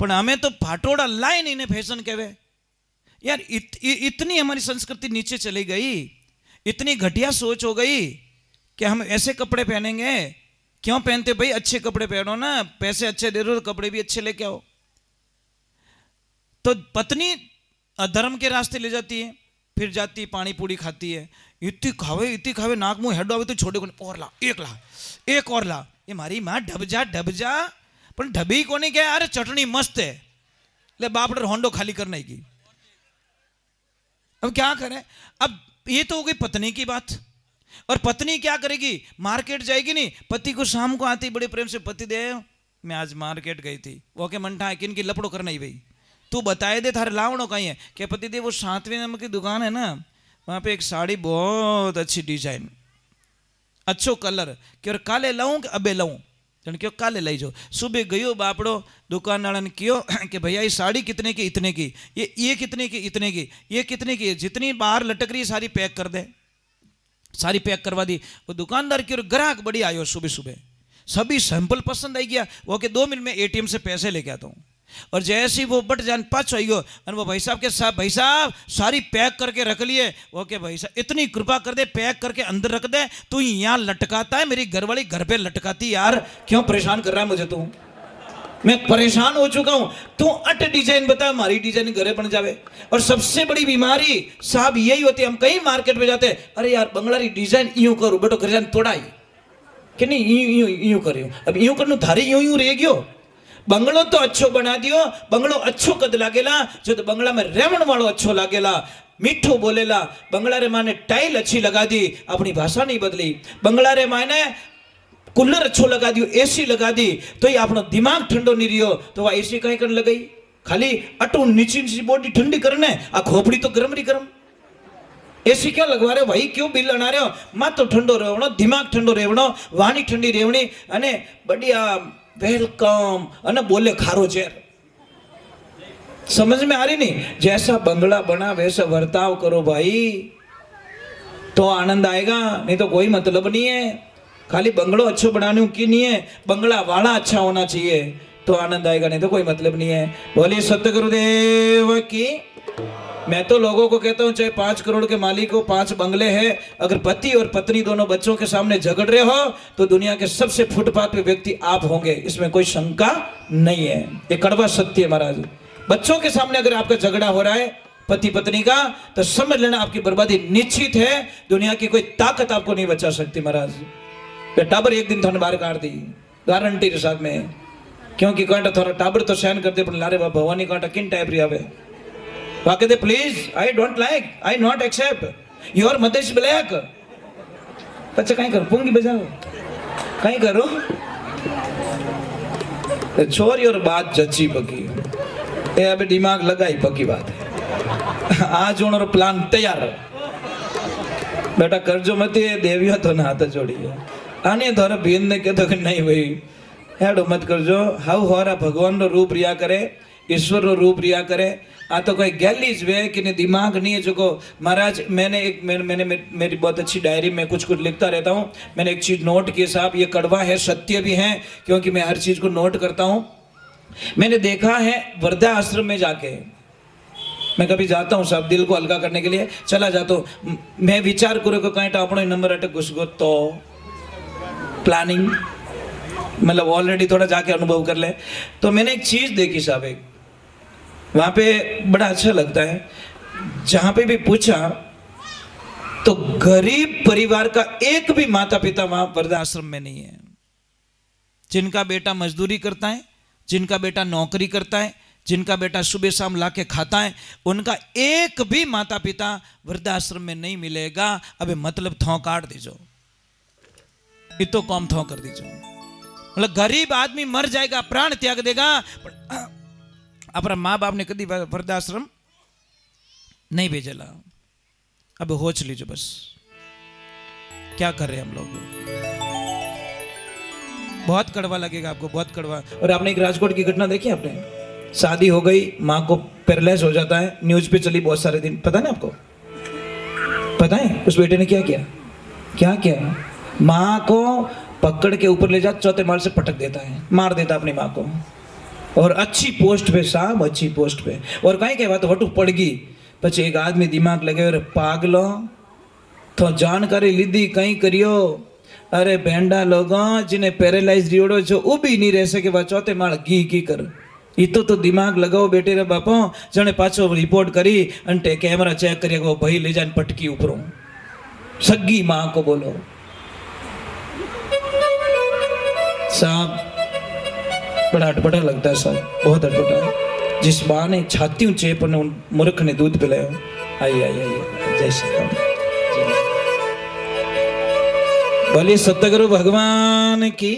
पण हमें तो भाटोड़ा लाइन इन्हें फैशन कहवे यार। इतनी हमारी संस्कृति नीचे चली गई, इतनी घटिया सोच हो गई कि हम ऐसे कपड़े पहनेंगे। क्यों पहनते भाई? अच्छे कपड़े पहनो ना, पैसे अच्छे दे दो तो कपड़े भी अच्छे लेके आओ। तो पत्नी अधर्म के रास्ते ले जाती है, फिर जाती पानी पूड़ी खाती है, इतनी खावे नाक मुंह हेडो आवे तो छोड़े को और ला, एक और ला। ये मारी माँ ढब जा पर ढबी को नहीं क्या, अरे चटनी मस्त है, ले बापड़े होंडो खाली करने की। अब क्या करें? अब ये तो हो गई पत्नी की बात। और पत्नी क्या करेगी? मार्केट जाएगी नहीं, पति को शाम को आती बड़े प्रेम से, पति देव मैं आज मार्केट गई थी, वो के मनठा है कि इनकी लपड़ो करना ही भाई, तू बताए दे थारे लावणो कहीं है। क्या पति देव वो 7वें नंबर की दुकान है ना, वहां पे एक साड़ी बहुत अच्छी डिजाइन, अच्छो कलर, क्यों काले लाऊं कि अबे लाऊं, जन क्यों काले लाई जो। सुबह गयो बापड़ो दुकान वाला ने क्यों कि भैया ये साड़ी कितने की? इतने की। ये कितने की? इतने की। ये कितने की? जितनी बाहर लटक रही है सारी पैक कर दे। सारी पैक करवा दी। वो दुकानदार की ग्राहक बड़ी आयो सुबह सुबह, सभी सैंपल पसंद आई गया, वो के 2 मिनट में ATM से पैसे लेके आता हूँ। और जैसे ही वो बट जान पाँच आई गो और वो भाई साहब के साथ, भाई साहब सारी पैक करके रख लिए। वो के भाई साहब इतनी कृपा कर दे, पैक करके अंदर रख दे, तू यहाँ लटकाता है, मेरी घरवाली घर पे लटकाती, यार क्यों परेशान कर रहा है मुझे तू? मैं परेशान हो चुका हूं, तू अट डिजाइन बता, हमारी डिजाइन घरे बन जावे। और सबसे बड़ी बीमारी साहब यही होती है, हम कहीं मार्केट में जाते, अरे यार बंगला डिजाइन यूं करूं, बेटो डिजाइन तोड़ाई कि नहीं यूं करियो, अब यूं करनु थारे यूं रह गयो। बंगलो तो अच्छो बना दियो, बंगलो अच्छो कद लागेला, जो तो बंगला में रेवण वालों अच्छो लागेला, मीठो बोलेला। बंगला रे माने टाइल अच्छी लगा दी, अपनी भाषा नहीं बदली। बंगला रे माने कूलर अच्छो लगा दियो, AC लगा दी, तो ये अपनो दिमाग ठंडो नहीं रियो, तो वह AC कहीं करने लगाई, खाली अटू नीची बॉडी ठंडी करने, आ खोपड़ी तो गरम रही गरम। AC क्यों लगवा रहे हो भाई? क्यों बिल अना रहे हो? मत तो ठंडो रेवणो, दिमाग ठंडो रेवणो, वाणी ठंडी रेवणी, अने बढ़िया वेलकम अने बोले खारो चेर। समझ में आ रही नहीं? जैसा बंगला बना वैसा वर्ताव करो भाई, तो आनंद आएगा, नहीं तो कोई मतलब नहीं है। खाली बंगलो अच्छो बनाने की नहीं है, बंगला वाला अच्छा होना चाहिए तो आनंद आएगा, नहीं तो कोई मतलब नहीं है। बोलिए सतगुरुदेव की। मैं तो लोगों को कहता हूं, चाहे 5 करोड़ के मालिक हो, 5 बंगले हैं, अगर पति और पत्नी दोनों बच्चों के सामने झगड़ रहे हो तो दुनिया के सबसे फुटपाथ पे व्यक्ति आप होंगे, इसमें कोई शंका नहीं है। ये कड़वा सत्य है महाराज। बच्चों के सामने अगर आपका झगड़ा हो रहा है पति पत्नी का, तो समझ लेना आपकी बर्बादी निश्चित है, दुनिया की कोई ताकत आपको नहीं बचा सकती महाराज। टाबर एक दिन थोड़े बाहर काट दी गारंटी के साथ में, क्योंकि कांटा थोड़ा टाबर तो सहन कर दे, पर लारे बाबा भवानी कांटा किन टाइप रही आवे वाके दे, please I don't like, I not accept your मदेश ब्लैक। अच्छा कहीं करो, पुंगी बजाओ कहीं करो, छोर योर बात जची पकी ए, अबे दिमाग लगाई पकी बात है। आज उनर प्लान तैयार बेटा करजो मत, देविया तो ना हाथ जोड़ी आने थोड़ा बीन ने कहते कि नहीं भाई हेडो मत करजो। हाउ हमारा भगवान रो रूप रिया करे, ईश्वर रो रूप रिया करे। आ तो कोई गैलीज वे कि ने दिमाग नहीं है जो को महाराज। मैंने मेरी बहुत अच्छी डायरी में कुछ कुछ लिखता रहता हूँ। मैंने एक चीज नोट की साहब, ये कड़वा है सत्य भी है, क्योंकि मैं हर चीज को नोट करता हूँ। मैंने देखा है वृद्धा आश्रम में जाके, मैं कभी जाता हूँ साहब दिल को हल्का करने के लिए चला जाता हूँ, मैं विचार करूँ को कहीं अपनो नंबर अटक घुस गो तो प्लानिंग मतलब ऑलरेडी थोड़ा जाके अनुभव कर ले। तो मैंने एक चीज देखी साहब, एक वहां पे बड़ा अच्छा लगता है, जहां पे भी पूछा तो गरीब परिवार का एक भी माता पिता वहां वृद्धाश्रम में नहीं है। जिनका बेटा मजदूरी करता है, जिनका बेटा नौकरी करता है, जिनका बेटा सुबह शाम लाके खाता है, उनका एक भी माता पिता वृद्धाश्रम में नहीं मिलेगा। अबे मतलब थौ काट दीजो, इतो कम थौ कर दीजो। मतलब गरीब आदमी मर जाएगा, प्राण त्याग देगा, पर अपना माँ बाप ने कभी वृद्धाश्रम नहीं भेजेला। अब होच लीजिए बस, क्या कर रहे हैं हम लोग। बहुत कड़वा लगेगा आपको, बहुत कड़वा। और आपने एक राजकोट की घटना देखी आपने, शादी हो गई, माँ को पैरालाइज हो जाता है, न्यूज पे चली बहुत सारे दिन, पता ना आपको? पता है उस बेटे ने क्या किया? क्या किया? माँ को पकड़ के ऊपर ले जा, चौथे माल से पटक देता है, मार देता अपनी माँ को। और अच्छी पोस्ट पे साहब, अच्छी पोस्ट पे। और कहीं कह बात वटू पड़ गई, પછી एक आदमी दिमाग लगे, अरे पागलो तो जानकारी लीधी कहीं करियो। अरे भेंडा लोगों जिन्हें पैरालाइज रियोड़ो जो उभी नहीं रह सके, वह चौथे माल की कर। इतो तो दिमाग लगाओ बेटे रे बापो। जने पाछो रिपोर्ट करी अंटे कैमरा चेक करिए वो भाई ले जान पटकी ऊपरों, सगी माँ को बोलो साहब। बड़ा अटपटा लगता है साहब, बहुत अटपटा। जिस माँ ने छाती चेप ने उन मूर्ख ने दूध पिलाया। आई आई आई, जय श्री राम। बोलिए सतगुरु भगवान की।